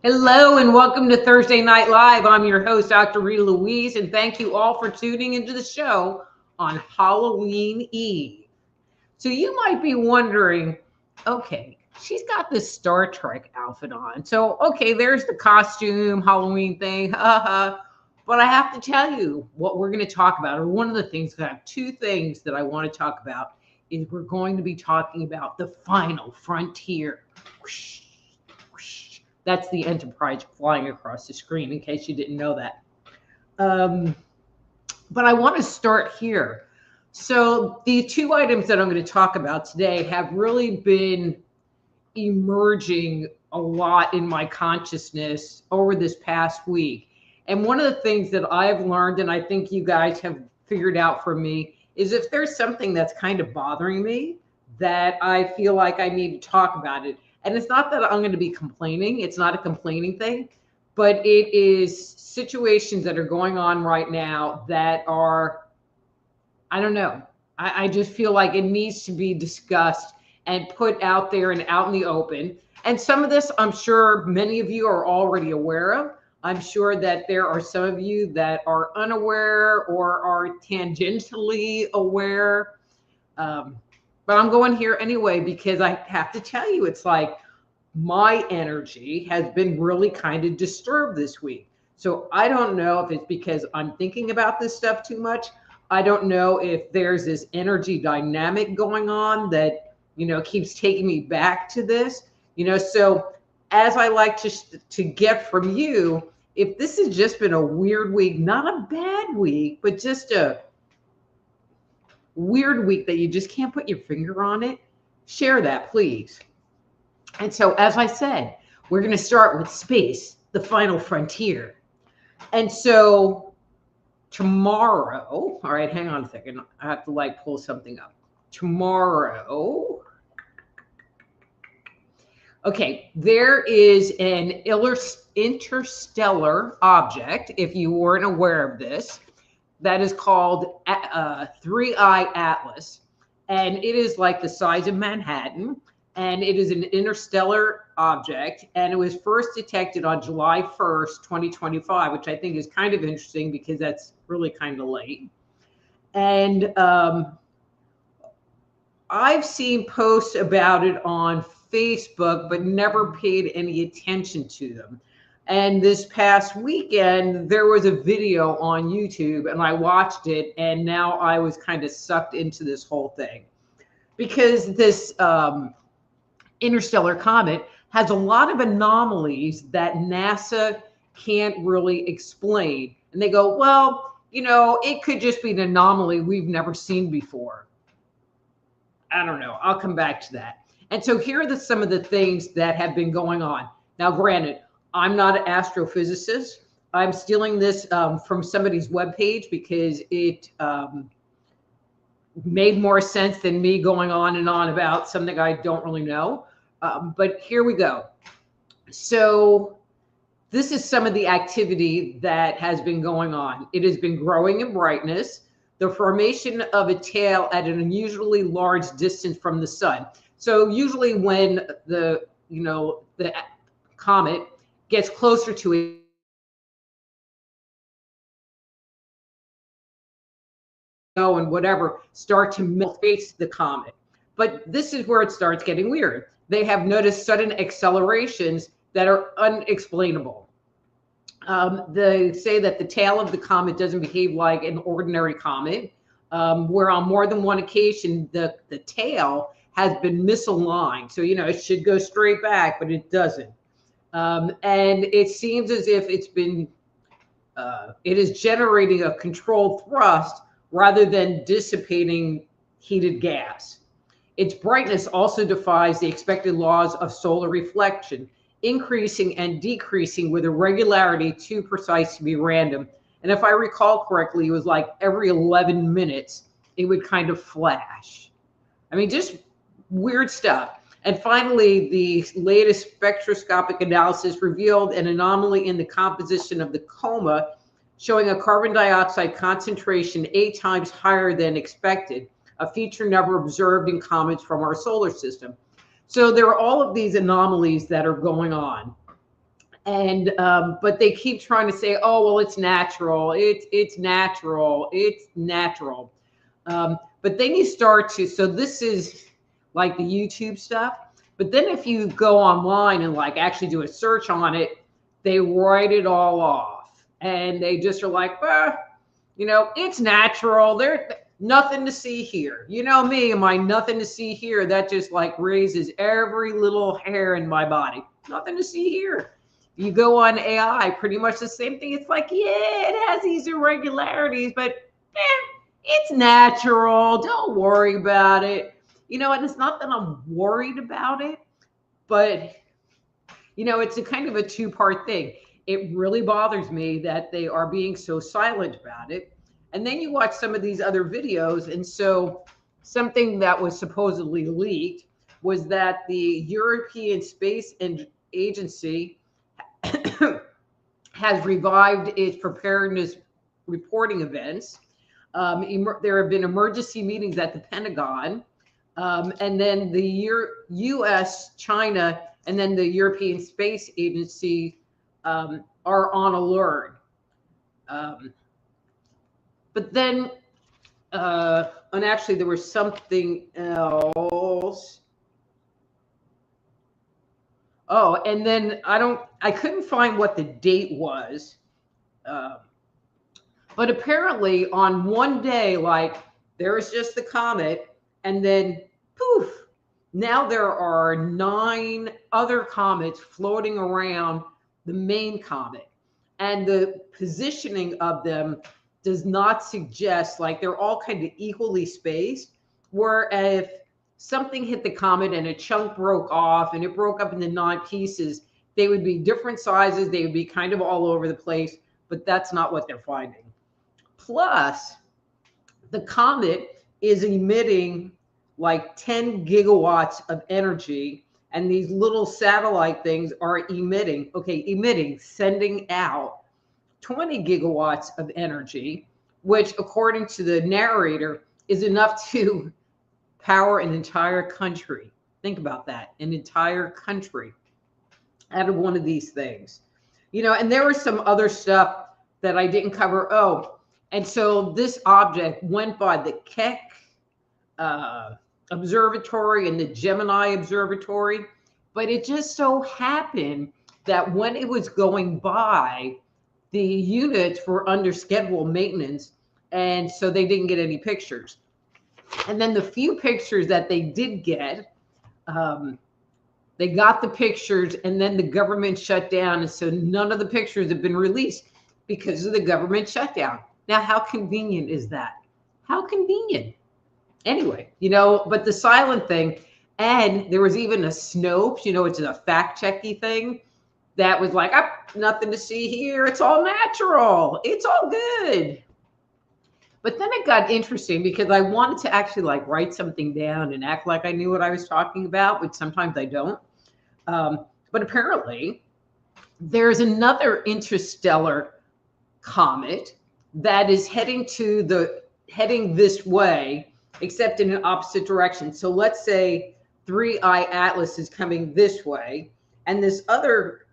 Hello and welcome to Thursday Night Live. I'm your host, Dr. Rita Louise, and thank you all for tuning into the show on Halloween Eve. So you might be wondering, okay, she's got this Star Trek outfit on. So, okay, there's the costume, Halloween thing, but I have to tell you what we're going to talk about, or one of the things, I have two things that I want to talk about, is we're going to be talking about the final frontier. Whoosh. That's the Enterprise flying across the screen, in case you didn't know that. But I want to start here. So the two items that I'm going to talk about today have really been emerging a lot in my consciousness over this past week. And one of the things that I've learned, and I think you guys have figured out for me, is if there's something that's kind of bothering me, that I feel like I need to talk about it. And it's not that I'm going to be complaining. It's not a complaining thing, but it is situations that are going on right now that are, I don't know. I just feel like it needs to be discussed and put out there and out in the open. And some of this, I'm sure many of you are already aware of. I'm sure that there are some of you that are unaware or are tangentially aware. But I'm going here anyway, because I have to tell you, it's like my energy has been really kind of disturbed this week. So I don't know if it's because I'm thinking about this stuff too much. I don't know if there's this energy dynamic going on that, keeps taking me back to this, so as I like to get from you, if this has just been a weird week, not a bad week, but just a weird week that you just can't put your finger on it, share that, please. And so, as I said, we're going to start with space, the final frontier. And so tomorrow, all right, hang on a second. I have to pull something up. Tomorrow, okay, there is an interstellar object, if you weren't aware of this, that is called 3I Atlas, and it is like the size of Manhattan, and it is an interstellar object, and it was first detected on July 1st, 2025, which I think is kind of interesting because that's really kind of late. And I've seen posts about it on Facebook, but never paid any attention to them. And this past weekend, there was a video on YouTube and I watched it, and now I was kind of sucked into this whole thing because this interstellar comet has a lot of anomalies that NASA can't really explain. And they go, well, it could just be an anomaly we've never seen before. I don't know. I'll come back to that. And so here are some of the things that have been going on. Now, granted, I'm not an astrophysicist. I'm stealing this from somebody's webpage because it made more sense than me going on and on about something I don't really know. But here we go. So this is some of the activity that has been going on. It has been growing in brightness, the formation of a tail at an unusually large distance from the sun. So usually when the comet gets closer to it, and whatever, start to face the comet. But this is where it starts getting weird. They have noticed sudden accelerations that are unexplainable. They say that the tail of the comet doesn't behave like an ordinary comet, where on more than one occasion, the tail has been misaligned. So, it should go straight back, but it doesn't. And it seems as if it is generating a controlled thrust rather than dissipating heated gas. Its brightness also defies the expected laws of solar reflection, increasing and decreasing with a regularity too precise to be random. And if I recall correctly, it was like every 11 minutes, it would kind of flash. I mean, just weird stuff. And finally, the latest spectroscopic analysis revealed an anomaly in the composition of the coma, showing a carbon dioxide concentration 8 times higher than expected, a feature never observed in comets from our solar system. So there are all of these anomalies that are going on. And but they keep trying to say, oh, well, it's natural, it's natural, it's natural. But then you start to, so this is like the YouTube stuff. But then if you go online and like actually do a search on it, they write it all off. And they just are like, you know, it's natural. There's nothing to see here. You know me, my nothing to see here, that just like raises every little hair in my body. Nothing to see here. You go on AI, pretty much the same thing. It's like, yeah, it has these irregularities, but it's natural. Don't worry about it. You know, and it's not that I'm worried about it, but, you know, it's a kind of a two-part thing. It really bothers me that they are being so silent about it. And then you watch some of these other videos. And so something that was supposedly leaked was that the European Space Agency has revived its preparedness reporting events. There have been emergency meetings at the Pentagon, and then the U.S., China, and then the European Space Agency are on alert. But then, and actually there was something else. Oh, and then I couldn't find what the date was. But apparently on one day, like there was just the comet, and then poof, now there are 9 other comets floating around the main comet. And the positioning of them does not suggest, like they're all kind of equally spaced, where if something hit the comet and a chunk broke off and it broke up into 9 pieces, they would be different sizes. They would be kind of all over the place, but that's not what they're finding. Plus, the comet is emitting like 10 gigawatts of energy, and these little satellite things are sending out 20 gigawatts of energy, which according to the narrator is enough to power an entire country. Think about that, an entire country out of one of these things. You know, and there was some other stuff that I didn't cover. Oh, and so this object went by the Keck Observatory and the Gemini Observatory, but it just so happened that when it was going by, the units were under scheduled maintenance, and so they didn't get any pictures. And then the few pictures that they did get, they got the pictures, and then the government shut down, and so none of the pictures have been released because of the government shutdown. Now, how convenient is that? How convenient. Anyway, you know, but the silent thing, and there was even a Snopes, you know, it's a fact-checky thing that was like, nothing to see here. It's all natural. It's all good. But then it got interesting because I wanted to actually like write something down and act like I knew what I was talking about, which sometimes I don't. But apparently there's another interstellar comet that is heading this way, except in an opposite direction. So let's say 3I Atlas is coming this way, and this other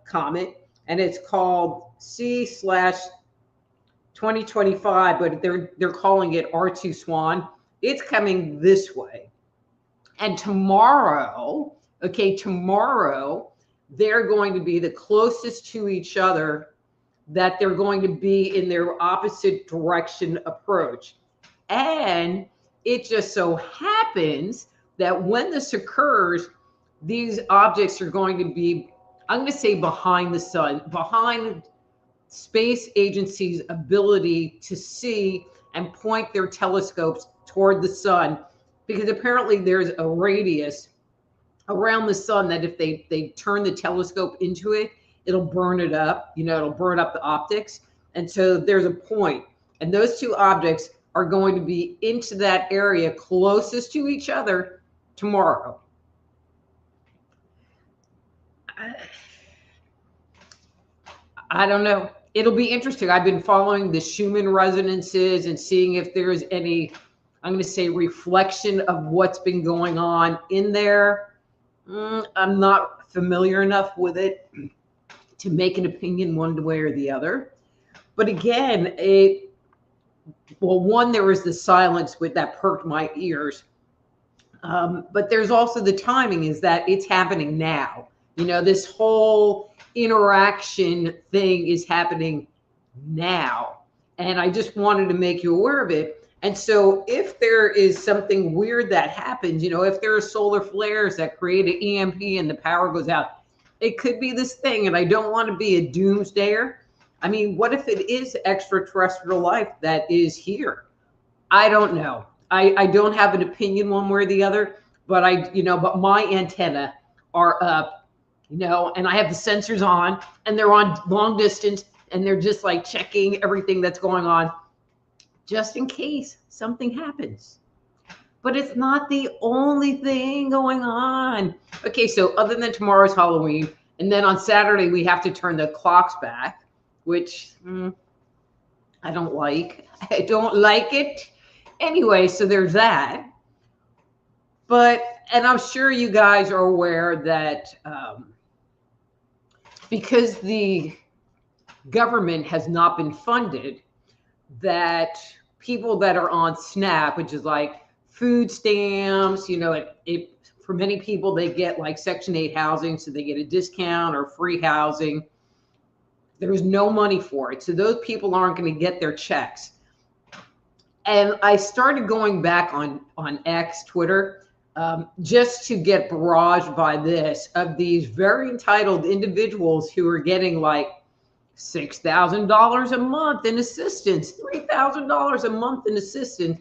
comet, and it's called C/2025, but they're calling it R2 Swan. It's coming this way. And tomorrow, they're going to be the closest to each other that they're going to be in their opposite direction approach. And it just so happens that when this occurs, these objects are going to be, I'm going to say behind the sun, behind space agencies' ability to see and point their telescopes toward the sun because apparently there's a radius around the sun that if they turn the telescope into it, it'll burn it up, it'll burn up the optics. And so there's a point, and those two objects are going to be into that area closest to each other tomorrow. I don't know. It'll be interesting. I've been following the Schumann resonances and seeing if there's any, I'm going to say, reflection of what's been going on in there. I'm not familiar enough with it to make an opinion one way or the other. But again, one, there was the silence that perked my ears. But there's also the timing, is that it's happening now. This whole interaction thing is happening now. And I just wanted to make you aware of it. And so if there is something weird that happens, if there are solar flares that create an EMP and the power goes out, it could be this thing. And I don't want to be a doomsdayer. I mean, what if it is extraterrestrial life that is here? I don't know. I don't have an opinion one way or the other, but but my antenna are up, and I have the sensors on, and they're on long distance, and they're just like checking everything that's going on, just in case something happens. But it's not the only thing going on. Okay, so other than tomorrow's Halloween, and then on Saturday we have to turn the clocks back, which I don't like. I don't like it. Anyway, so there's that. And I'm sure you guys are aware that because the government has not been funded, that people that are on SNAP, which is like food stamps, for many people, they get like Section 8 housing, so they get a discount or free housing. There's no money for it. So those people aren't going to get their checks. And I started going back on X, Twitter, just to get barraged by this, of these very entitled individuals who are getting like $6,000 a month in assistance, $3,000 a month in assistance,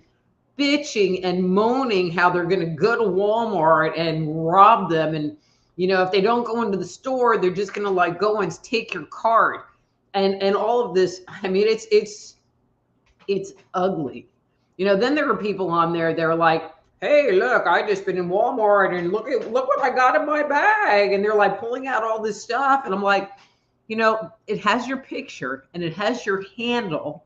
bitching and moaning how they're going to go to Walmart and rob them. And, if they don't go into the store, they're just going to like go and take your card. And all of this, I mean, it's ugly. Then there are people on there, they're like, hey, look, I just been in Walmart and look what I got in my bag. And they're like pulling out all this stuff. And I'm like, it has your picture and it has your handle.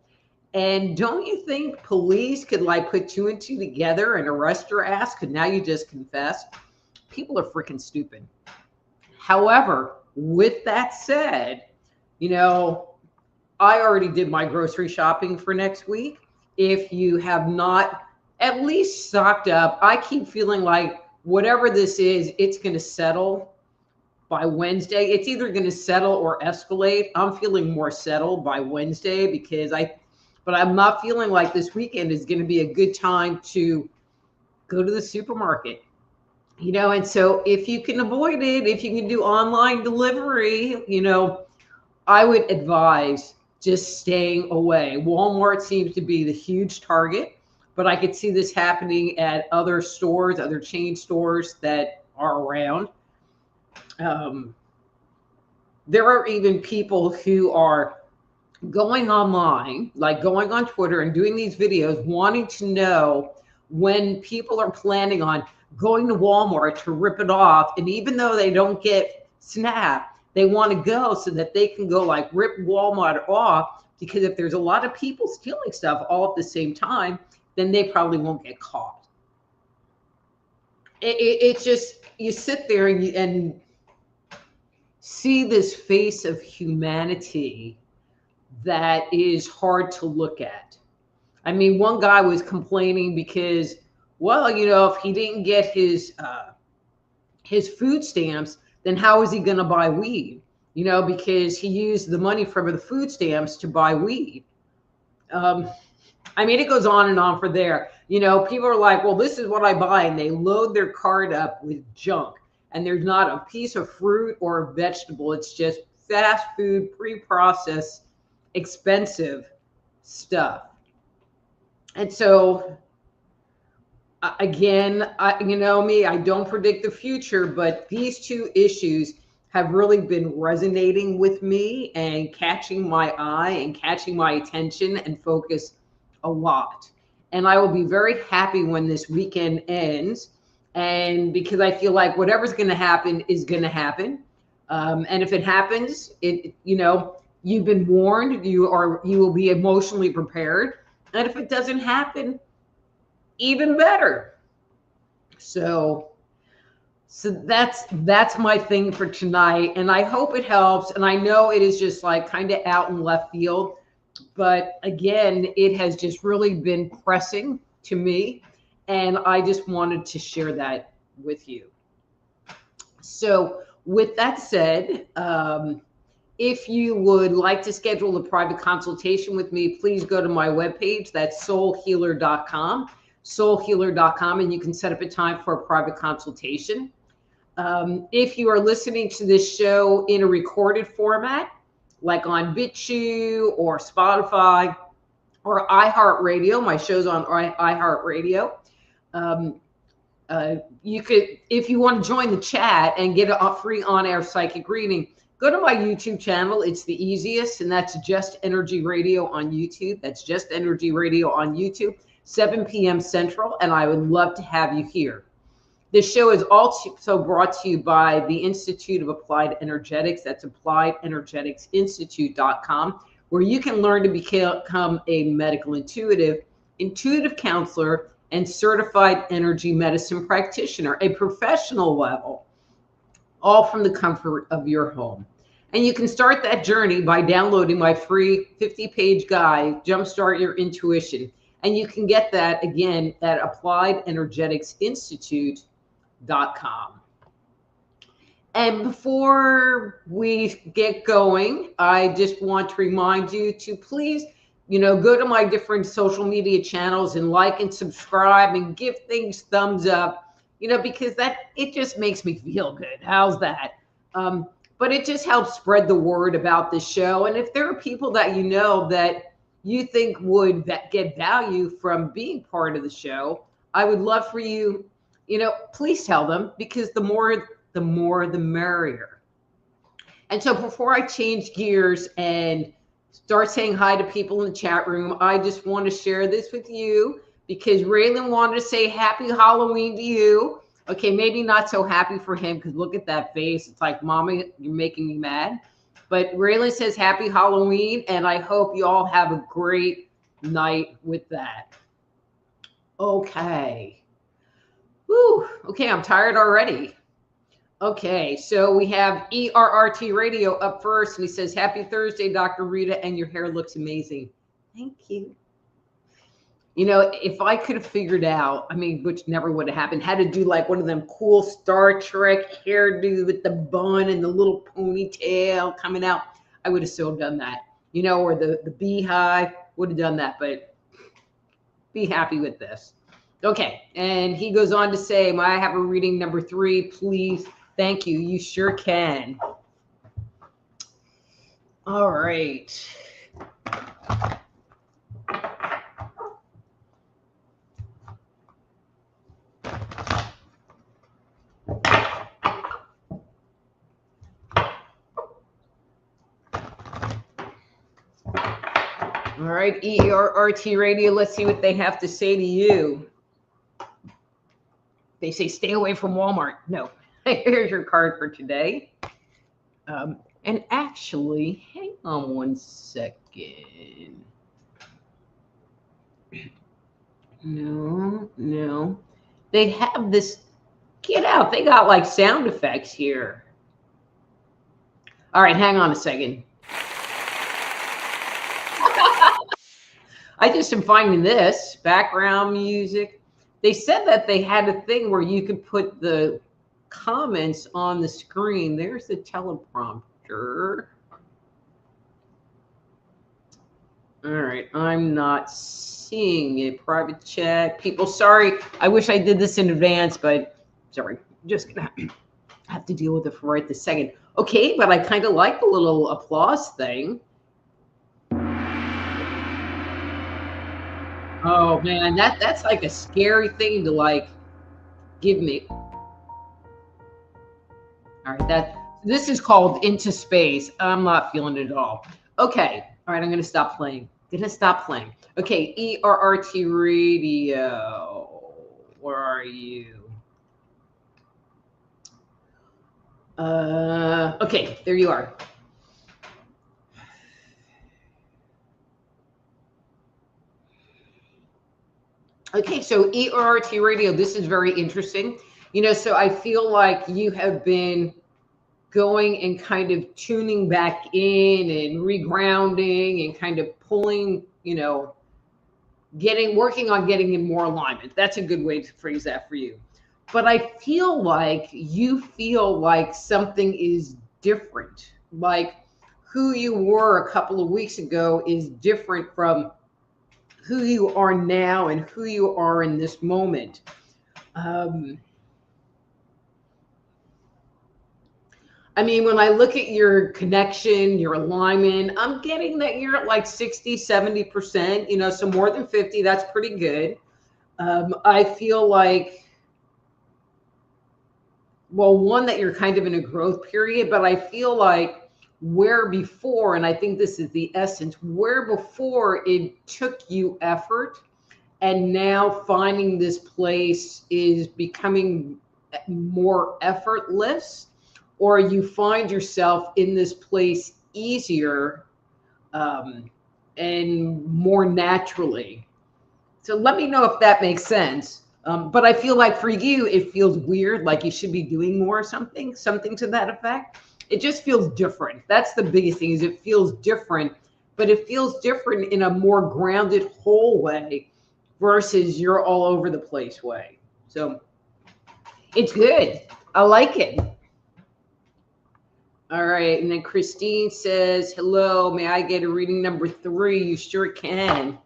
And don't you think police could like put two and two together and arrest your ass? Because now you just confessed. People are freaking stupid. However, with that said, I already did my grocery shopping for next week. If you have not at least stocked up, I keep feeling like whatever this is, it's going to settle by Wednesday. It's either going to settle or escalate. I'm feeling more settled by Wednesday but I'm not feeling like this weekend is going to be a good time to go to the supermarket. And so if you can avoid it, if you can do online delivery, I would advise just staying away. Walmart seems to be the huge target, but I could see this happening at other stores, other chain stores that are around. There are even people who are going online, like going on Twitter and doing these videos, wanting to know when people are planning on going to Walmart to rip it off. And even though they don't get SNAP, they want to go so that they can go like rip Walmart off, because if there's a lot of people stealing stuff all at the same time, then they probably won't get caught. It's just, you sit there and see this face of humanity that is hard to look at. I mean, one guy was complaining because, well, if he didn't get his food stamps, then how is he going to buy weed? Because he used the money from the food stamps to buy weed. I mean, it goes on and on for there. People are like, well, this is what I buy. And they load their cart up with junk. And there's not a piece of fruit or a vegetable. It's just fast food, pre-processed, expensive stuff. And so again, you know me, I don't predict the future, but these two issues have really been resonating with me and catching my eye and catching my attention and focus a lot. And I will be very happy when this weekend ends. And because I feel like whatever's going to happen is going to happen. And if it happens, you've been warned, you will be emotionally prepared. And if it doesn't happen, even better. So that's my thing for tonight, and I hope it helps. And I know it is just like kind of out in left field, but again, it has just really been pressing to me, and I just wanted to share that with you. So with that said, if you would like to schedule a private consultation with me, please go to my webpage. That's soulhealer.com. soulhealer.com, and you can set up a time for a private consultation. If you are listening to this show in a recorded format, like on BitChute or Spotify or iHeartRadio, my show's on iHeartRadio. You could, if you want to join the chat and get a free on-air psychic reading, go to my YouTube channel. It's the easiest, and that's Just Energy Radio on YouTube. That's Just Energy Radio on YouTube. 7 p.m. Central, and I would love to have you here. This show is also brought to you by the Institute of Applied Energetics. That's AppliedEnergeticsInstitute.com, where you can learn to become a medical intuitive counselor, and certified energy medicine practitioner, a professional level, all from the comfort of your home. And you can start that journey by downloading my free 50-page guide, Jumpstart Your Intuition. And you can get that again at AppliedEnergeticsInstitute.com. And before we get going, I just want to remind you to please, go to my different social media channels and like and subscribe and give things thumbs up, because it just makes me feel good. How's that? But it just helps spread the word about this show. And if there are people that that you think would get value from being part of the show, I would love for you, please tell them, because the more the merrier. And so before I change gears and start saying hi to people in the chat room, I just want to share this with you because Raylan wanted to say happy Halloween to you. Okay, maybe not so happy for him because look at that face. It's like, Mama, you're making me mad. But Raylan says happy Halloween, and I hope you all have a great night with that. Okay. Whew. Okay, I'm tired already. Okay, so we have ERRT Radio up first, and he says, happy Thursday, Dr. Rita, and your hair looks amazing. Thank you. If I could have figured out, which never would have happened, how to do like one of them cool Star Trek hairdo with the bun and the little ponytail coming out, I would have so done that, or the beehive, would have done that, but be happy with this. Okay, and he goes on to say, may I have a reading number 3, please? Thank you. You sure can. All right. All right, ERRT Radio, let's see what they have to say to you. They say, stay away from Walmart. No, here's your card for today. And actually, hang on one second. No. They have this, get out. They got like sound effects here. All right, hang on a second. I just am finding this background music. They said that they had a thing where you could put the comments on the screen. There's the teleprompter. All right, I'm not seeing it. Private chat. People, sorry. I wish I did this in advance, but sorry. Just gonna have to deal with it for right this second. Okay, but I kind of like the little applause thing. Oh man, that's like a scary thing to like give me. All right, this is called Into Space. I'm not feeling it at all. Okay, all right, I'm gonna stop playing. Gonna stop playing. Okay, ERRT Radio. Where are you? Okay, there you are. Okay, so ERRT Radio, this is very interesting. You know, so I feel like you have been going and kind of tuning back in and regrounding and kind of pulling, you know, working on getting in more alignment. That's a good way to phrase that for you. But I feel like you feel like something is different. Like who you were a couple of weeks ago is different from who you are now and who you are in this moment. I mean, when I look at your connection, your alignment, I'm getting that you're at like 60, 70%, you know, so more than 50, that's pretty good. I feel like, well, one, that you're kind of in a growth period, but I feel like where before, and I think this is the essence, where before it took you effort, and now finding this place is becoming more effortless, or you find yourself in this place easier and more naturally. So let me know if that makes sense. But I feel like for you, it feels weird, like you should be doing more or something to that effect. It just feels different. That's the biggest thing, is it feels different, but it feels different in a more grounded, whole way versus you're all over the place way. So it's good. I like it. All right. And then Christine says, hello, may I get a reading number 3? You sure can.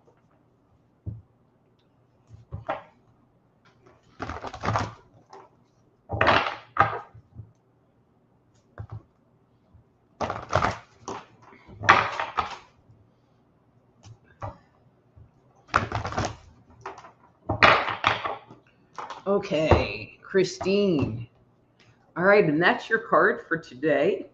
Okay, Christine. All right, and that's your card for today.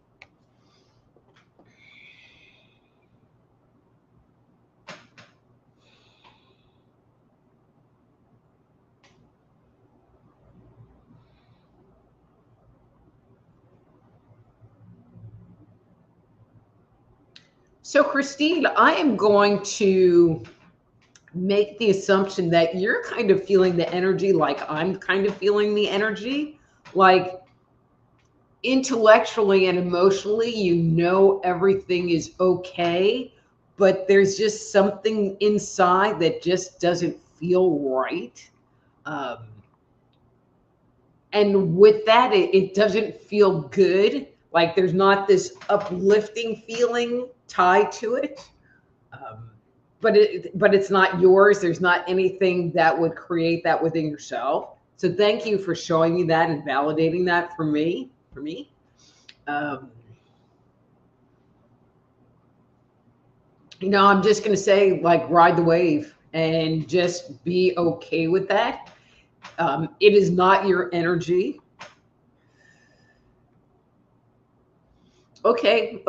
So, Christine, I am going to make the assumption that you're kind of feeling the energy like I'm kind of feeling the energy. Like intellectually and emotionally, you know everything is okay, but there's just something inside that just doesn't feel right. Um, and with that, it doesn't feel good. Like there's not this uplifting feeling tied to it. Um, but it's not yours. There's not anything that would create that within yourself. So thank you for showing me that and validating that for me. Um, you know, I'm just going to say, like, ride the wave and just be okay with that. It is not your energy. Okay.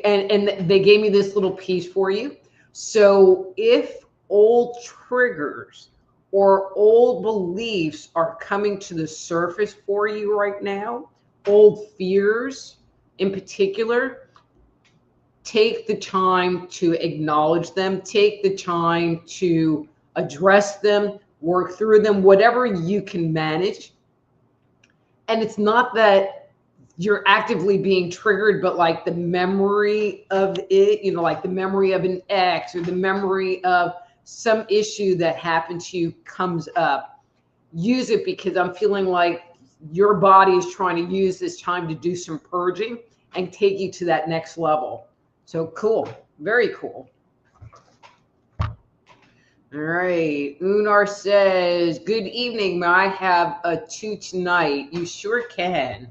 And they gave me this little piece for you. So if old triggers or old beliefs are coming to the surface for you right now, old fears in particular, take the time to acknowledge them, take the time to address them, work through them, whatever you can manage. And it's not that you're actively being triggered, but like the memory of it, you know, like the memory of an ex or the memory of some issue that happened to you comes up. Use it, because I'm feeling like your body is trying to use this time to do some purging and take you to that next level. So cool. Very cool. All right. Unar says, good evening. May I have a 2 tonight? You sure can.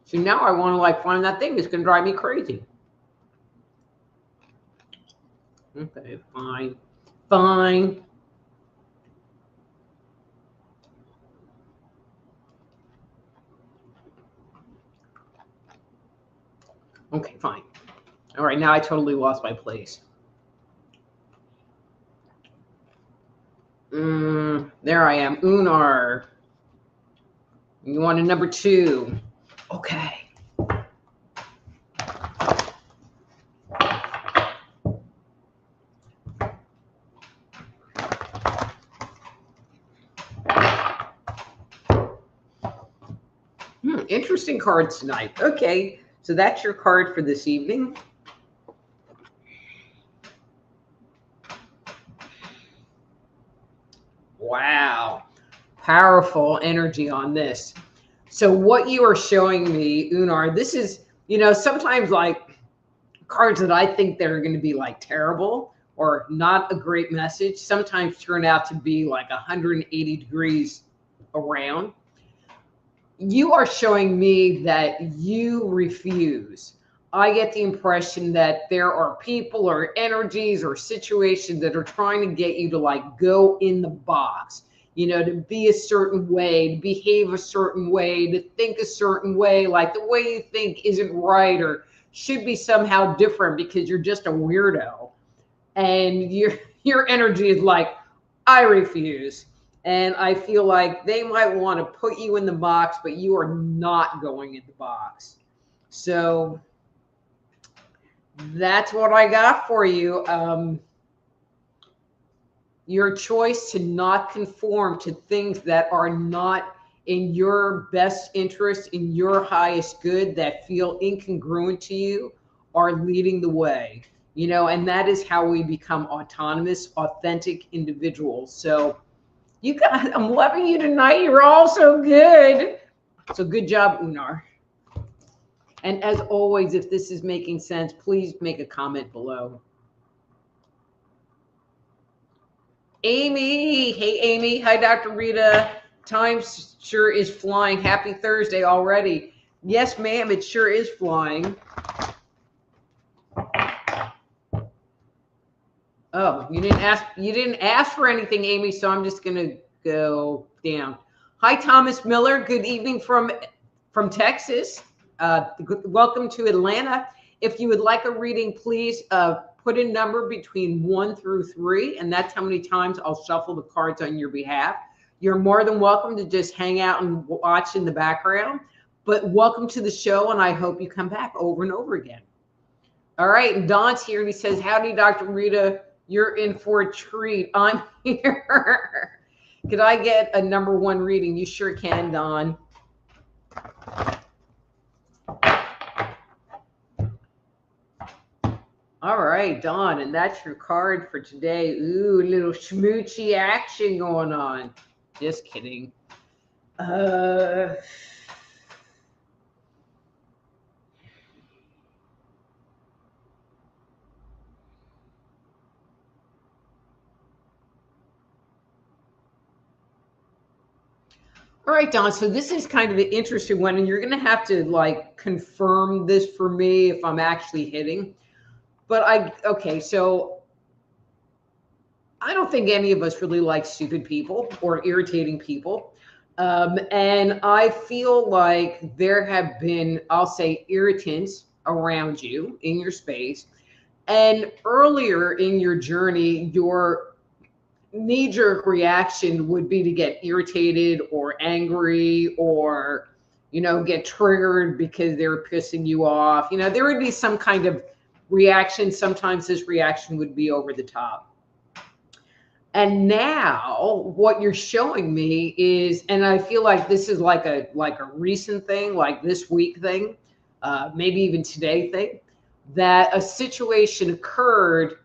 So now I want to like find that thing that's going to drive me crazy. Okay, fine. Fine. Okay, fine. All right, now I totally lost my place. There I am, Unar. You want a number 2. Okay. Interesting cards tonight. Okay, so that's your card for this evening. Wow, powerful energy on this. So what you are showing me, Unar, this is, sometimes like cards that I think that are going to be like terrible or not a great message sometimes turn out to be like 180 degrees around. You are showing me that you refuse. I get the impression that there are people or energies or situations that are trying to get you to like go in the box, to be a certain way, to behave a certain way, to think a certain way, like the way you think isn't right or should be somehow different because you're just a weirdo. And your energy is like, I refuse. And I feel like they might want to put you in the box, but you are not going in the box. So that's what I got for you. Your choice to not conform to things that are not in your best interest, in your highest good, that feel incongruent to you, are leading the way. And that is how we become autonomous, authentic individuals. So you guys, I'm loving you tonight. You're all so good. So good job, Unar. And as always, if this is making sense, please make a comment below. Amy. Hey, Amy. Hi, Dr. Rita. Time sure is flying. Happy Thursday already. Yes, ma'am, it sure is flying. Oh, you didn't ask for anything, Amy, so I'm just going to go down. Hi, Thomas Miller. Good evening from Texas. Welcome to Atlanta. If you would like a reading, please put a number between 1 through 3, and that's how many times I'll shuffle the cards on your behalf. You're more than welcome to just hang out and watch in the background, but welcome to the show, and I hope you come back over and over again. All right, and Don's here, and he says, howdy, Dr. Rita. You're in for a treat. I'm here. Could I get a number 1 reading? You sure can, Don. All right, Don, and that's your card for today. Ooh, a little schmoochy action going on. Just kidding. All right, Don, so this is kind of an interesting one, and you're going to have to like confirm this for me if I'm actually hitting. But okay, so I don't think any of us really like stupid people or irritating people. And I feel like there have been, I'll say, irritants around you in your space. And earlier in your journey, your knee-jerk reaction would be to get irritated or angry or, get triggered because they were pissing you off. There would be some kind of reaction. Sometimes this reaction would be over the top. And now what you're showing me is, and I feel like this is like a recent thing, like this week thing, maybe even today thing, that a situation occurred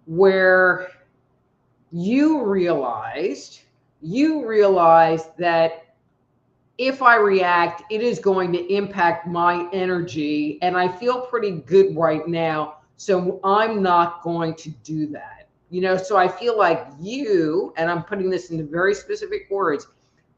where you realized that if I react, it is going to impact my energy, and I feel pretty good right now, so I'm not going to do that. So I feel like you, and I'm putting this into very specific words,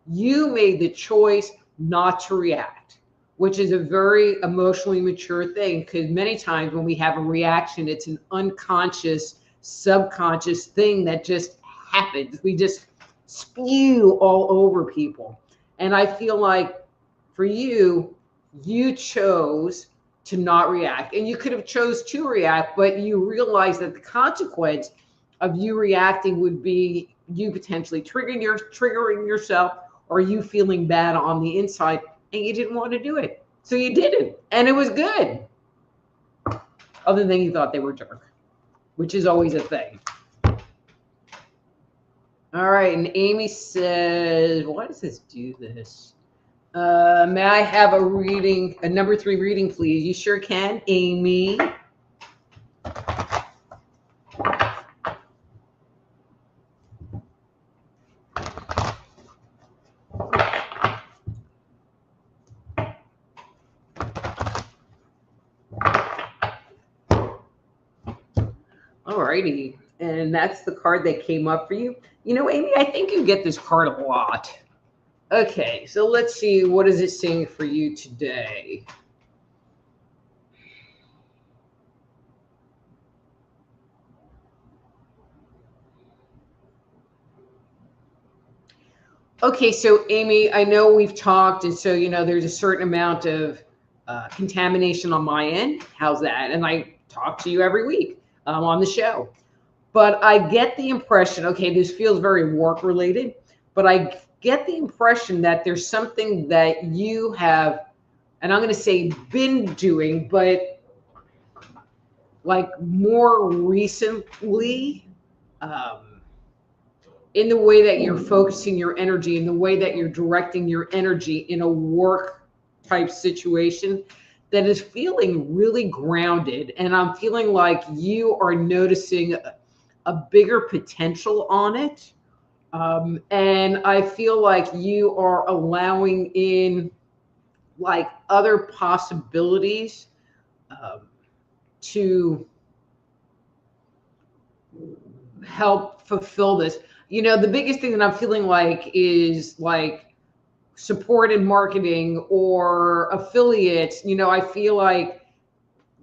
you made the choice not to react. which is a very emotionally mature thing, because many times when we have a reaction, it's an unconscious, subconscious thing that just happens. We just spew all over people. And I feel like for you, you chose to not react, and you could have chose to react, but you realize that the consequence of you reacting would be you potentially triggering yourself, or you feeling bad on the inside, and you didn't want to do it. So you didn't, and it was good. Other than you thought they were jerk, which is always a thing. All right, and Amy says, why does this do this? May I have a reading, a number 3 reading, please? You sure can, Amy. Alrighty, and that's the card that came up for you. You know, Amy, I think you get this card a lot. Okay, so let's see, what is it saying for you today? Okay, so Amy, I know we've talked, and so, you know, there's a certain amount of contamination on my end. How's that? And I talk to you every week on the show. But I get the impression, okay, this feels very work related, but I get the impression that there's something that you have, and I'm going to say been doing, but like more recently, in the way that you're focusing your energy, in the way that you're directing your energy in a work type situation, that is feeling really grounded. And I'm feeling like you are noticing a bigger potential on it. And I feel like you are allowing in like other possibilities to help fulfill this. You know, the biggest thing that I'm feeling like is like support in marketing or affiliates. You know, I feel like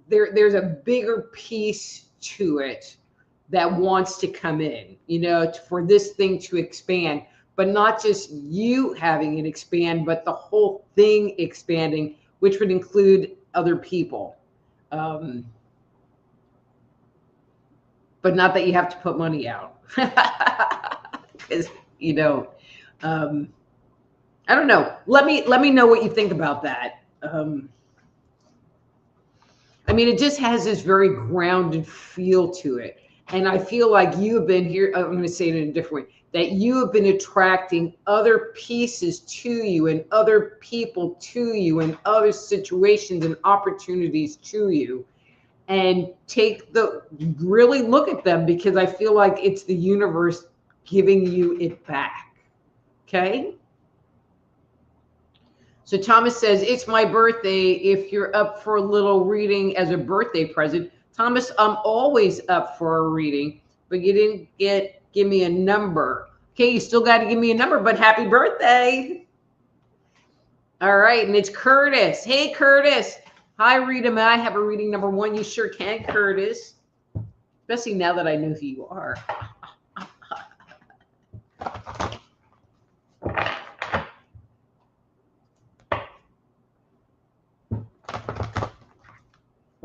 there's a bigger piece to it that wants to come in, you know, for this thing to expand, but not just you having it expand, but the whole thing expanding, which would include other people. But not that you have to put money out. Because, you know, I don't know. Let me know what you think about that. I mean, it just has this very grounded feel to it. And I feel like you have been here, I'm going to say it in a different way, that you have been attracting other pieces to you and other people to you and other situations and opportunities to you. And really look at them, because I feel like it's the universe giving you it back. Okay? So Thomas says, it's my birthday. If you're up for a little reading as a birthday present. Thomas, I'm always up for a reading, but you didn't give me a number. Okay, you still got to give me a number, but happy birthday. All right, and it's Curtis. Hey, Curtis. Hi, Rita. May I have a reading number 1? You sure can, Curtis. Especially now that I know who you are.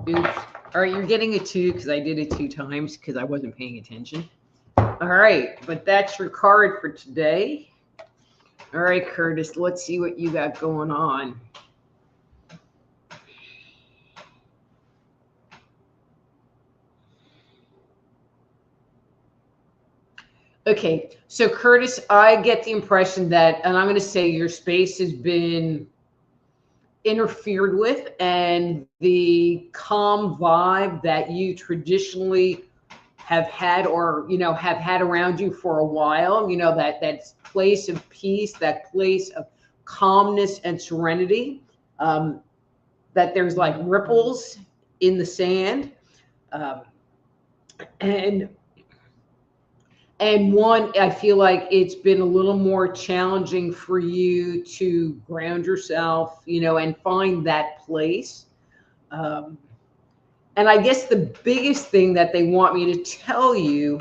Oops. All right, you're getting a 2 because I did it 2 times because I wasn't paying attention. All right, but that's your card for today. All right, Curtis, let's see what you got going on. Okay, so Curtis, I get the impression that, and I'm going to say your space has been interfered with, and the calm vibe that you traditionally have had, or, you know, have had around you for a while, you know, that place of peace, that place of calmness and serenity, that there's like ripples in the sand. And And one, I feel like it's been a little more challenging for you to ground yourself, and find that place. Um, and I guess the biggest thing that they want me to tell you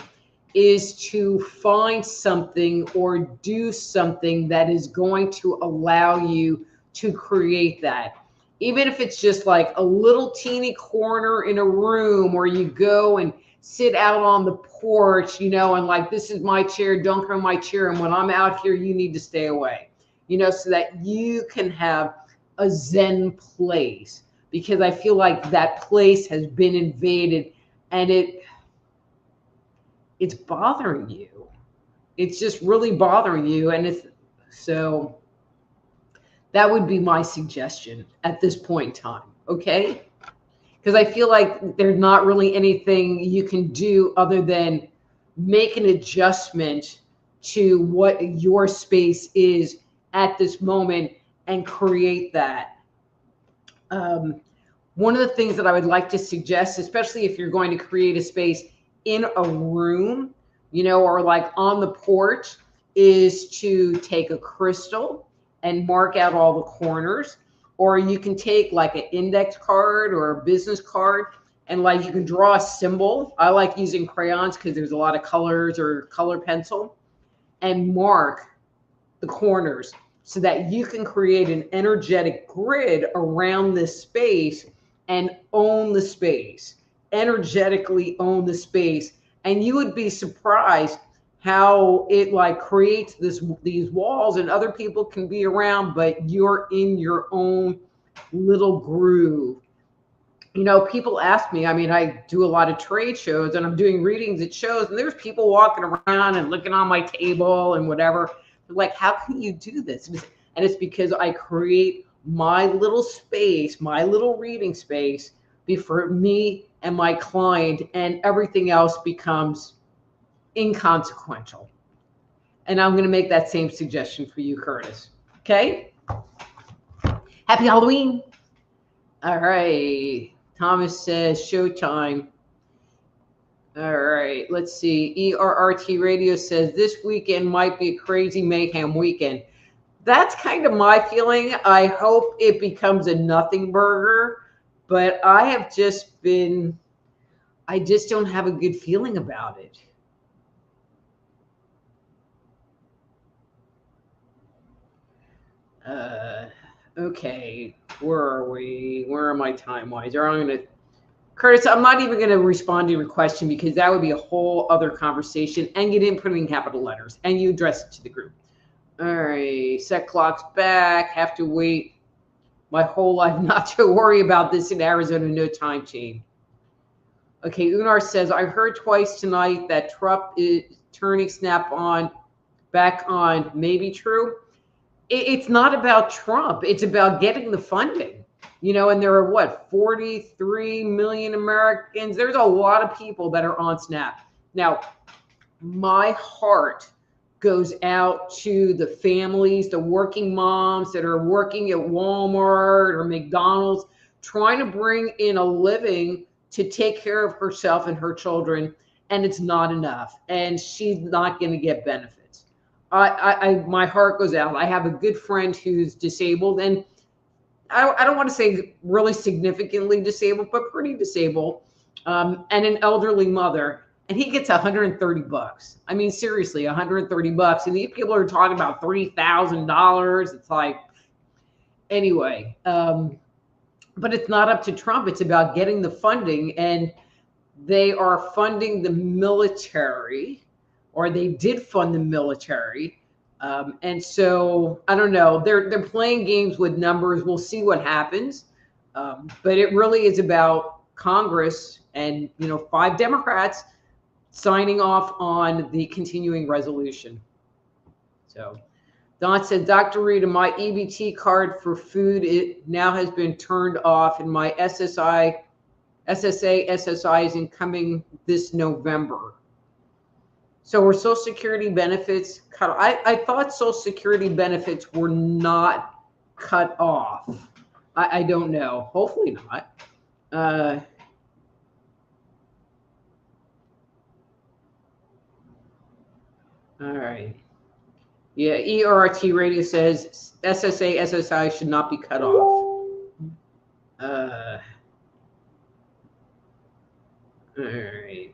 is to find something or do something that is going to allow you to create that. Even if it's just like a little teeny corner in a room, or you go and sit out on the porch, and like, this is my chair, don't come in my chair. And when I'm out here, you need to stay away, so that you can have a Zen place. Because I feel like that place has been invaded, and it's bothering you. It's just really bothering you. And so that would be my suggestion at this point in time. Okay. Because I feel like there's not really anything you can do other than make an adjustment to what your space is at this moment and create that. One of the things that I would like to suggest, especially if you're going to create a space in a room, or like on the porch, is to take a crystal and mark out all the corners. Or you can take like an index card or a business card, and like you can draw a symbol. I like using crayons because there's a lot of colors, or color pencil, and mark the corners so that you can create an energetic grid around this space and own the space, energetically own the space. And you would be surprised how it like creates these walls, and other people can be around, but you're in your own little groove. People ask me, I do a lot of trade shows, and I'm doing readings at shows, and there's people walking around and looking on my table and whatever. They're like, how can you do this? And it's because I create my little space, my little reading space, for me and my client, and everything else becomes inconsequential. And I'm going to make that same suggestion for you, Curtis. Okay? Happy Halloween. All right. Thomas says showtime. All right. Let's see. ERRT Radio says this weekend might be a crazy mayhem weekend. That's kind of my feeling. I hope it becomes a nothing burger, but I just don't have a good feeling about it. Okay, where are we? Where am I time-wise? Curtis, I'm not even going to respond to your question, because that would be a whole other conversation, and you didn't put it in capital letters, and you address it to the group. All right, set clock's back. Have to wait my whole life not to worry about this in Arizona, no time change. Okay, Unar says, I heard twice tonight that Trump is turning back on. Maybe true. It's not about Trump. It's about getting the funding, and there are 43 million Americans. There's a lot of people that are on SNAP. Now, my heart goes out to the families, the working moms that are working at Walmart or McDonald's, trying to bring in a living to take care of herself and her children, and it's not enough, and she's not going to get benefits. My heart goes out. I have a good friend who's disabled, and I don't want to say really significantly disabled, but pretty disabled, and an elderly mother. And he gets $130. Seriously, $130. And these people are talking about $3,000. It's like, anyway, but it's not up to Trump. It's about getting the funding, and they are funding the military, or they did fund the military. And so I don't know, they're playing games with numbers. We'll see what happens. But it really is about Congress and, 5 Democrats signing off on the continuing resolution. So Don said, Dr. Rita, my EBT card for food, it now has been turned off, and my SSA is incoming this November. So were Social Security benefits cut off? I thought Social Security benefits were not cut off. I don't know. Hopefully not. All right. Yeah, ERT radio says SSA, SSI should not be cut off. All right.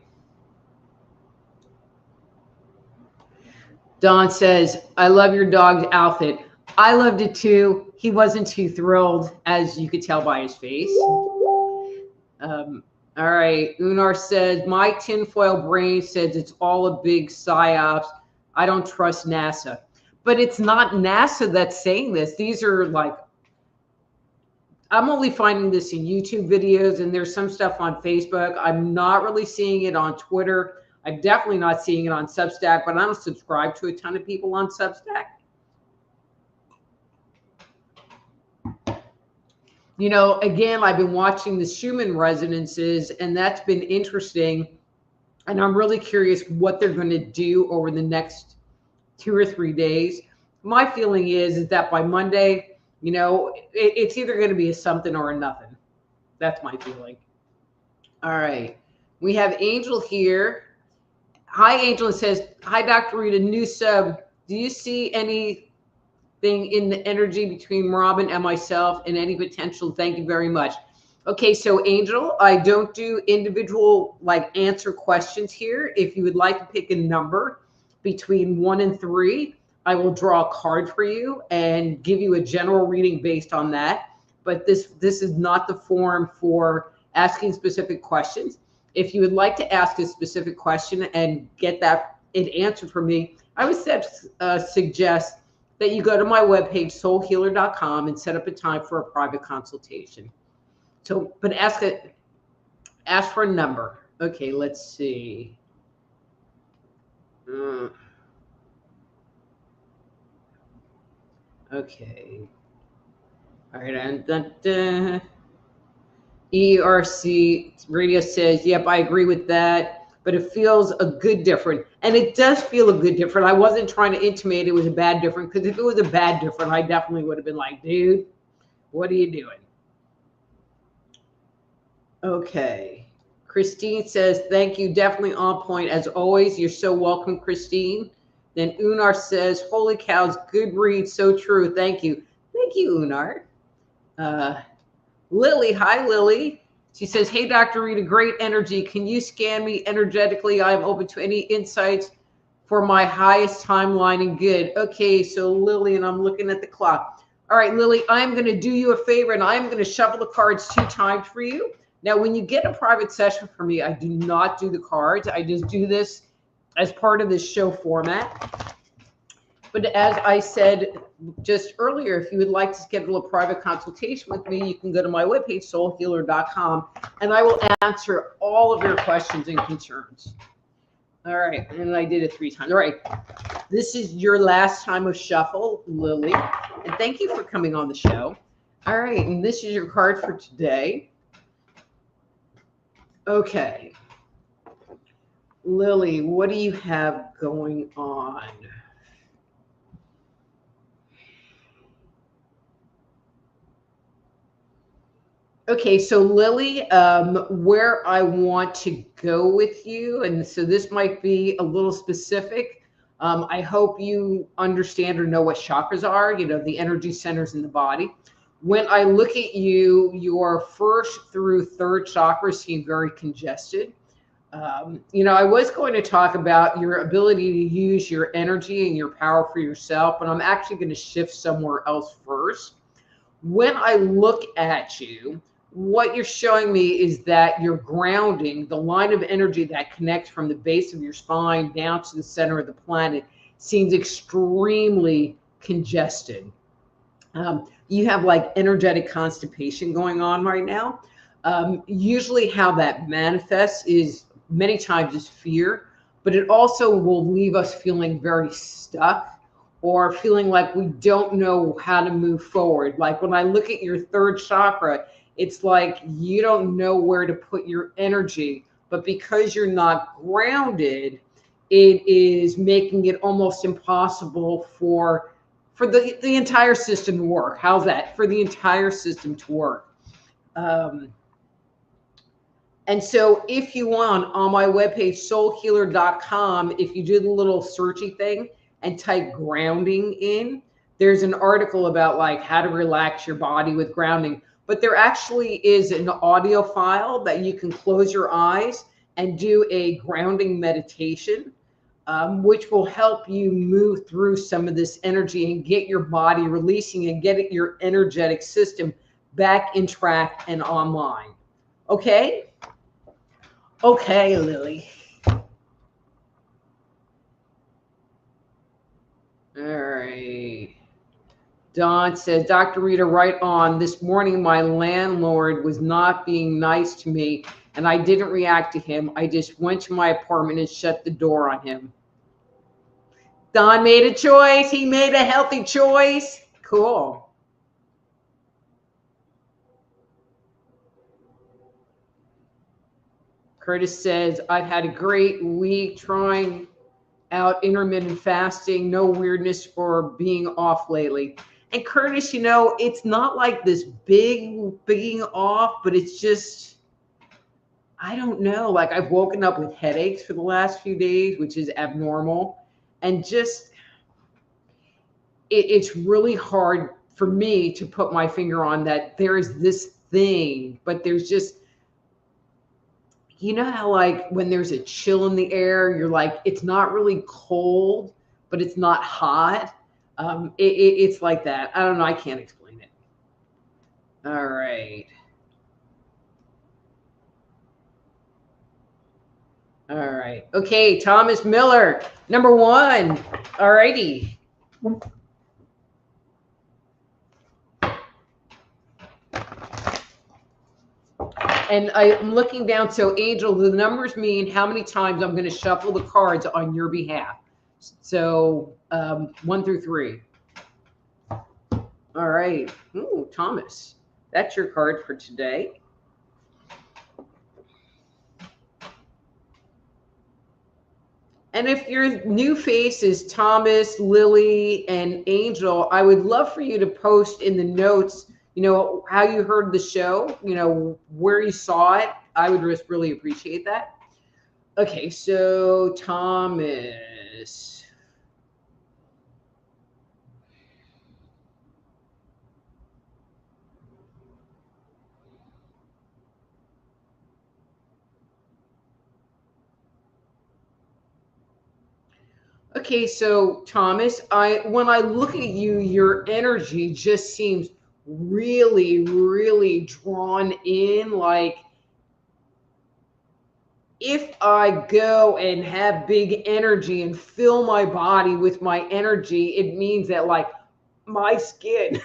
Don says, I love your dog's outfit. I loved it too. He wasn't too thrilled, as you could tell by his face. All right. Unar says, my tinfoil brain says it's all a big psyops. I don't trust NASA. But it's not NASA that's saying this. These are like, I'm only finding this in YouTube videos, and there's some stuff on Facebook. I'm not really seeing it on Twitter. I'm definitely not seeing it on Substack, but I don't subscribe to a ton of people on Substack. You know, again, I've been watching the Schumann resonances, and that's been interesting. And I'm really curious what they're going to do over the next 2 or 3 days. My feeling is that by Monday, you know, it's either going to be a something or a nothing. That's my feeling. All right. We have Angel here. Hi, Angel. It says, hi, Dr. Rita, new sub. Do you see anything in the energy between Robin and myself and any potential? Thank you very much. Okay, so Angel, I don't do individual like answer questions here. If you would like to pick a number between 1 and 3, I will draw a card for you and give you a general reading based on that. But this is not the forum for asking specific questions. If you would like to ask a specific question and get that answered from me, I would suggest that you go to my webpage, soulhealer.com, and set up a time for a private consultation. So, but ask for a number. Okay, let's see. Okay. All right, and ERC radio says, yep, I agree with that, but it feels a good different. And it does feel a good different. I wasn't trying to intimate it was a bad different, because if it was a bad different, I definitely would have been like, dude, what are you doing? Okay. Christine says, thank you, definitely on point as always. You're so welcome, Christine. Then Unar says, holy cows, good read, so true. Thank you. Thank you, Unar. Lily, hi, Lily. She says, hey, Dr. Rita, great energy. Can you scan me energetically? I'm open to any insights for my highest timeline and good. Okay, so Lily, and I'm looking at the clock. All right, Lily, I'm going to do you a favor, and I'm going to shuffle the cards 2 times for you. Now, when you get a private session from me, I do not do the cards. I just do this as part of this show format. But as I said just earlier, if you would like to schedule a private consultation with me, you can go to my webpage, soulhealer.com, and I will answer all of your questions and concerns. All right, and I did it 3 times. All right, this is your last time of shuffle, Lily, and thank you for coming on the show. All right, and this is your card for today. Okay, Lily, what do you have going on? Okay, so Lily, where I want to go with you, and so this might be a little specific. I hope you understand or know what chakras are, you know, the energy centers in the body. When I look at you, your 1st through 3rd chakras seem very congested. You know, I was going to talk about your ability to use your energy and your power for yourself, but I'm actually going to shift somewhere else first. When I look at you, what you're showing me is that you're grounding, the line of energy that connects from the base of your spine down to the center of the planet seems extremely congested. You have like energetic constipation going on right now. Usually how that manifests is many times is fear, but it also will leave us feeling very stuck or feeling like we don't know how to move forward. Like when I look at your 3rd chakra, it's like you don't know where to put your energy, but because you're not grounded, it is making it almost impossible for the entire system to work. How's that? For the entire system to work. And so if you want, on my webpage, soulhealer.com, if you do the little searchy thing and type grounding in, there's an article about like how to relax your body with grounding. But there actually is an audio file that you can close your eyes and do a grounding meditation, which will help you move through some of this energy and get your body releasing and get your energetic system back in track and online. Okay? Okay, Lily. All right. Don says, Dr. Rita, right on. This morning, my landlord was not being nice to me, and I didn't react to him. I just went to my apartment and shut the door on him. Don made a choice. He made a healthy choice. Cool. Curtis says, I've had a great week trying out intermittent fasting, no weirdness or being off lately. And Curtis, you know, it's not like this big being off, but it's just, I don't know. Like I've woken up with headaches for the last few days, which is abnormal. And just, it's really hard for me to put my finger on that there is this thing, but there's just, you know how like when there's a chill in the air, you're like, it's not really cold, but it's not hot. It's like that. I don't know. I can't explain it. All right. All right. Okay. Thomas Miller, number 1. All righty. And I'm looking down. So Angel, the numbers mean how many times I'm going to shuffle the cards on your behalf. So 1 through 3. All right. Ooh, Thomas, that's your card for today. And if your new face is Thomas, Lily, and Angel, I would love for you to post in the notes, you know, how you heard the show, you know, where you saw it. I would just really appreciate that. Okay, so Thomas. Okay, so Thomas, when I look at you, your energy just seems really, really drawn in. Like if I go and have big energy and fill my body with my energy, it means that like my skin,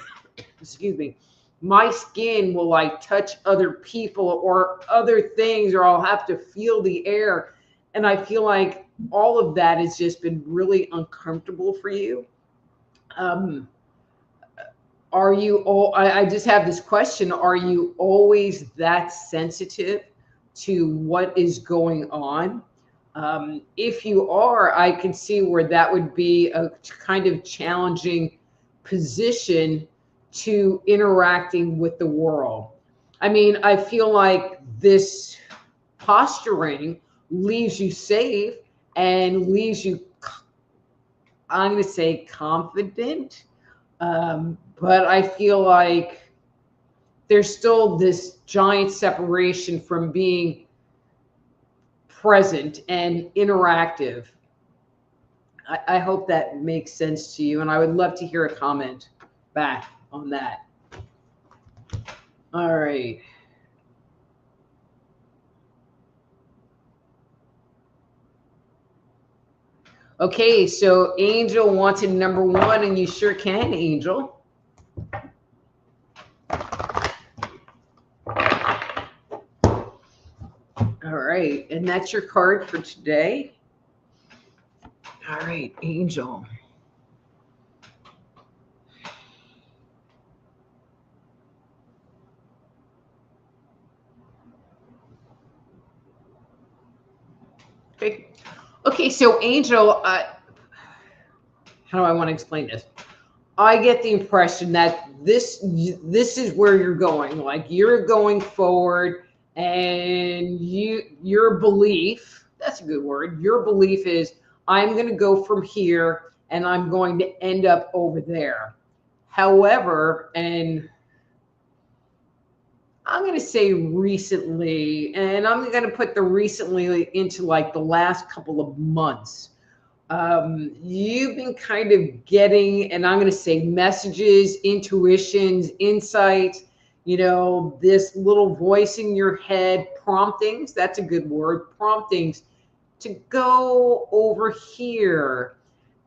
excuse me, my skin will like touch other people or other things, or I'll have to feel the air. And I feel like all of that has just been really uncomfortable for you. Are you all, I just have this question. Are you always that sensitive to what is going on? If you are, I can see where that would be a kind of challenging position to interacting with the world. I mean, I feel like this posturing leaves you safe and leaves you, I'm going to say, confident. But I feel like there's still this giant separation from being present and interactive. I hope that makes sense to you. And I would love to hear a comment back on that. All right. Okay, so Angel wanted number 1, and you sure can, Angel. All right, and that's your card for today. All right, Angel. Okay. Okay, so Angel, how do I want to explain this? I get the impression that this is where you're going. Like you're going forward And your belief, that's a good word, your belief is, I'm going to go from here and I'm going to end up over there. However, and I'm going to say recently, and I'm going to put the recently into like the last couple of months, you've been kind of getting, and I'm going to say messages, intuitions, insights, this little voice in your head, promptings, that's a good word, promptings to go over here.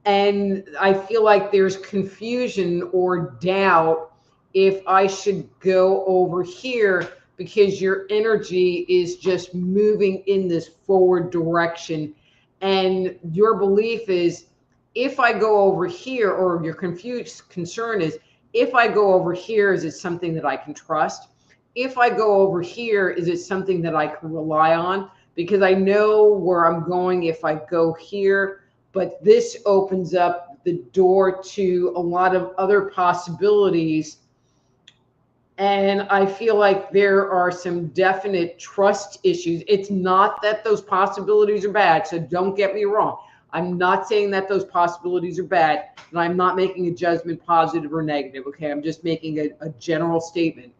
And I feel like there's confusion or doubt if I should go over here, because your energy is just moving in this forward direction. And your belief is, if I go over here, or your confused concern is, if I go over here, is it something that I can trust? If I go over here, is it something that I can rely on? Because I know where I'm going if I go here, but this opens up the door to a lot of other possibilities. And I feel like there are some definite trust issues. It's not that those possibilities are bad, so don't get me wrong. I'm not saying that those possibilities are bad, and I'm not making a judgment positive or negative, okay? I'm just making a general statement.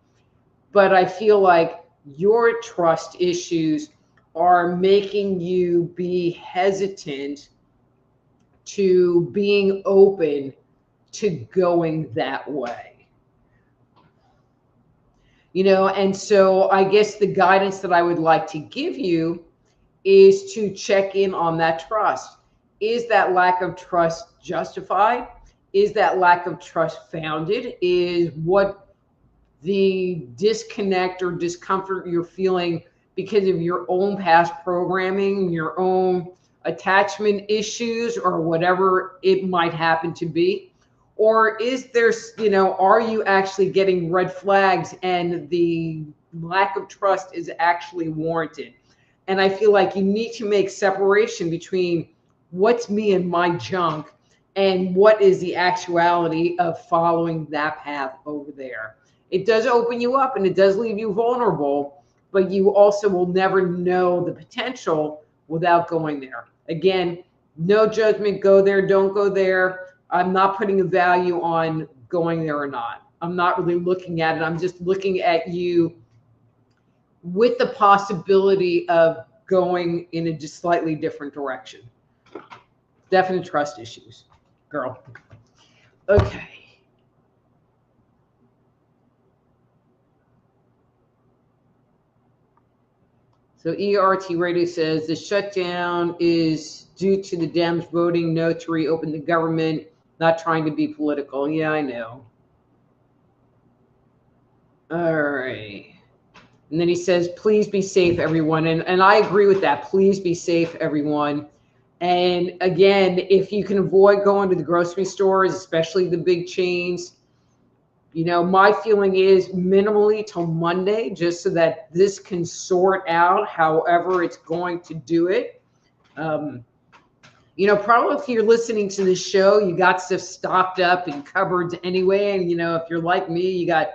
But I feel like your trust issues are making you be hesitant to being open to going that way. And so I guess the guidance that I would like to give you is to check in on that trust. Is that lack of trust justified? Is that lack of trust founded? Is what the disconnect or discomfort you're feeling because of your own past programming, your own attachment issues, or whatever it might happen to be? Or is there, are you actually getting red flags and the lack of trust is actually warranted? And I feel like you need to make separation between what's me and my junk and what is the actuality of following that path over there. It does open you up and it does leave you vulnerable, but you also will never know the potential without going there. Again, no judgment, go there, don't go there. I'm not putting a value on going there or not. I'm not really looking at it. I'm just looking at you with the possibility of going in a just slightly different direction. Definite trust issues, girl. Okay. So ERT Radio says the shutdown is due to the Dems voting no to reopen the government, not trying to be political. Yeah, I know. All right. And then he says, please be safe, everyone. And I agree with that. Please be safe, everyone. And again, if you can avoid going to the grocery stores, especially the big chains, my feeling is minimally till Monday, just so that this can sort out however it's going to do it. Probably if you're listening to this show, you got stuff stocked up in cupboards anyway. And, if you're like me, you got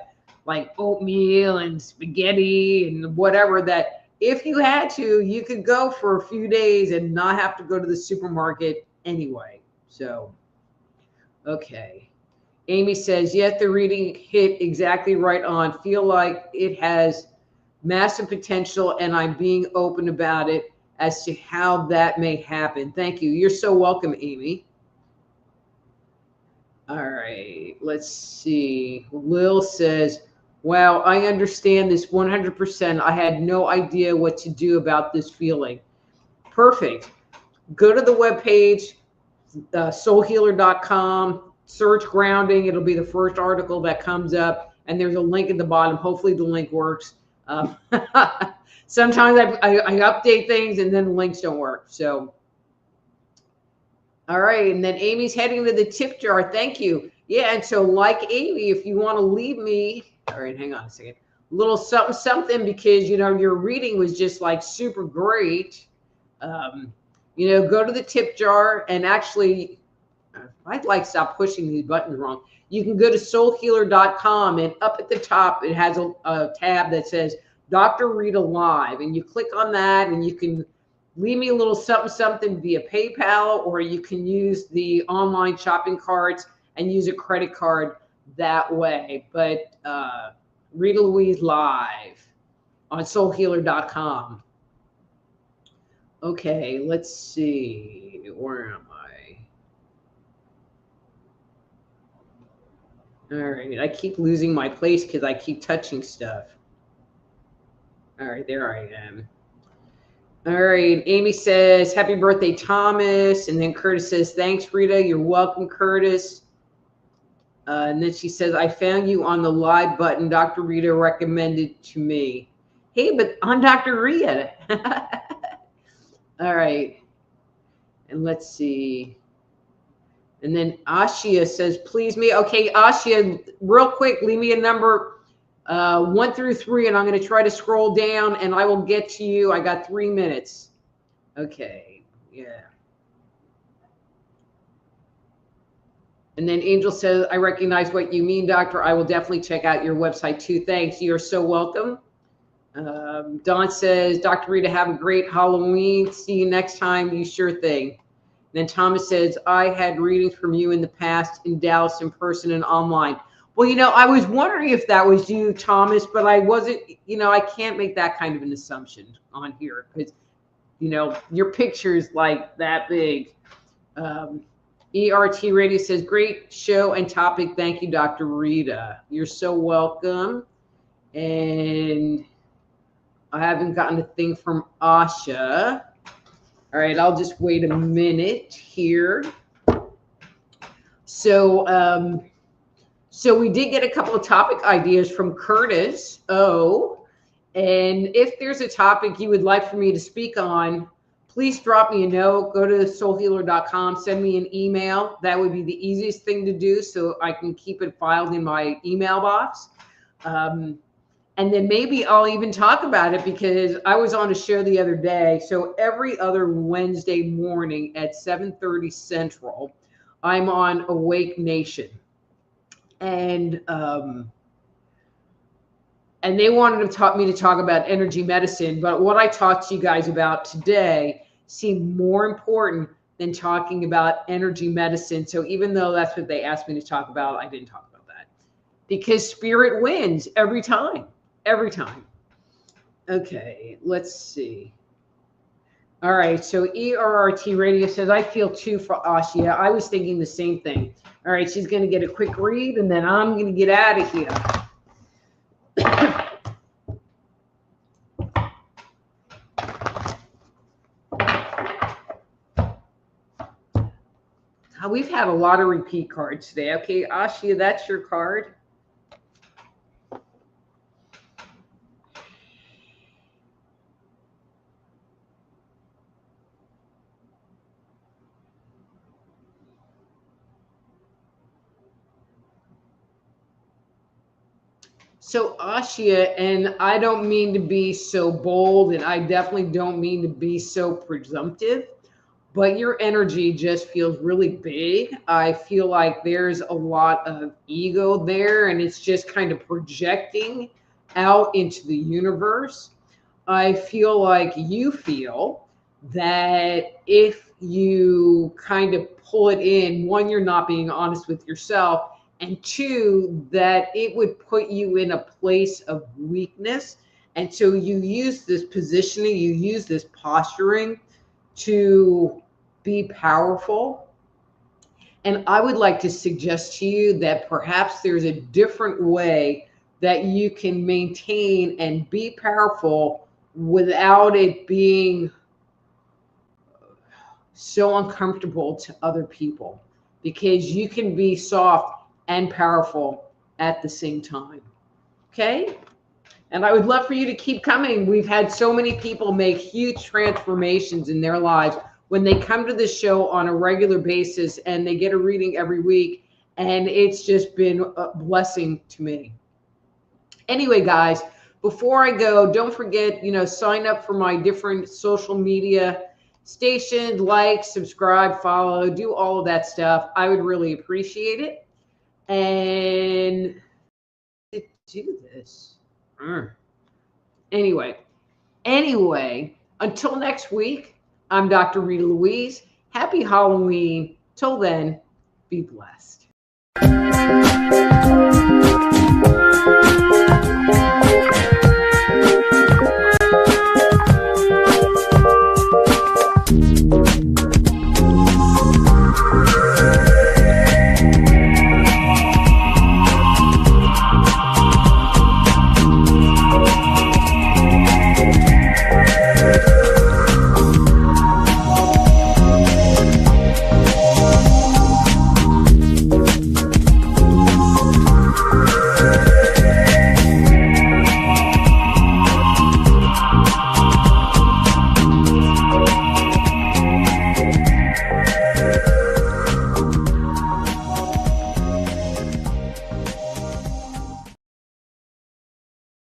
like oatmeal and spaghetti and whatever, that if you had to, you could go for a few days and not have to go to the supermarket anyway. So, okay. Amy says, yet the reading hit exactly right on. Feel like it has massive potential and I'm being open about it as to how that may happen. Thank you. You're so welcome, Amy. All right, let's see. Lil says, wow, I understand this 100%. I had no idea what to do about this feeling. Perfect. Go to the webpage, soulhealer.com, search grounding. It'll be the first article that comes up, and there's a link at the bottom. Hopefully the link works. Sometimes I update things and then the links don't work. So, all right. And then Amy's heading to the tip jar. Thank you. Yeah. And so like Amy, if you want to leave me, all right, hang on a second, a little something, because, your reading was just like super great. Go to the tip jar, and actually, I'd like to stop pushing these buttons wrong. You can go to soulhealer.com, and up at the top, it has a tab that says Dr. Rita Live, and you click on that and you can leave me a little something via PayPal, or you can use the online shopping carts and use a credit card that way. But Rita Louise Live on soulhealer.com. Okay, let's see. Where am I? All right, I keep losing my place because I keep touching stuff. All right, there I am. All right, Amy says, happy birthday, Thomas. And then Curtis says, thanks, Rita. You're welcome, Curtis. And then she says, I found you on the live button. Dr. Rita recommended to me. Hey, but on Dr. Rita. All right. And let's see. And then Ashia says, please me. Okay, Ashia, real quick, leave me a number 1 through 3, and I'm going to try to scroll down, and I will get to you. I got 3 minutes. Okay, yeah. And then Angel says, I recognize what you mean, doctor. I will definitely check out your website too. Thanks. You're so welcome. Don says, Dr. Rita, have a great Halloween. See you next time. You sure thing. Then Thomas says, I had readings from you in the past in Dallas in person and online. Well, you know, I was wondering if that was you, Thomas, but I wasn't, you know, I can't make that kind of an assumption on here because, you know, your picture's like that big. ERT Radio says, great show and topic. Thank you, Dr. Rita. You're so welcome. And I haven't gotten a thing from Asha. All right, I'll just wait a minute here. So, so we did get a couple of topic ideas from Curtis O. And if there's a topic you would like for me to speak on, please drop me a note. Go to soulhealer.com, send me an email. That would be the easiest thing to do so I can keep it filed in my email box. And then maybe I'll even talk about it because I was on a show the other day. So every other Wednesday morning at 7:30 Central, I'm on Awake Nation. And they wanted me to talk about energy medicine. But what I talked to you guys about today seemed more important than talking about energy medicine. So even though that's what they asked me to talk about, I didn't talk about that. Because spirit wins every time. Every time. Okay, let's see. All right, so ERRT Radio says, I feel too for Ashia. I was thinking the same thing. All right, she's going to get a quick read, and then I'm going to get out of here. We've had a lot of repeat cards today. Okay, Ashia, that's your card. So Ashia, and I don't mean to be so bold, and I definitely don't mean to be so presumptive, but your energy just feels really big. I feel like there's a lot of ego there, and it's just kind of projecting out into the universe. I feel like you feel that if you kind of pull it in, one, you're not being honest with yourself, and two, that it would put you in a place of weakness. And so you use this positioning, you use this posturing to be powerful. And I would like to suggest to you that perhaps there's a different way that you can maintain and be powerful without it being so uncomfortable to other people, because you can be soft and powerful at the same time. Okay? And I would love for you to keep coming. We've had so many people make huge transformations in their lives when they come to the show on a regular basis, and they get a reading every week. And it's just been a blessing to me. Anyway, guys, before I go, don't forget, sign up for my different social media stations, like, subscribe, follow, do all of that stuff. I would really appreciate it. And do this. Anyway, until next week, I'm Dr. Rita Louise. Happy Halloween. Till then, be blessed.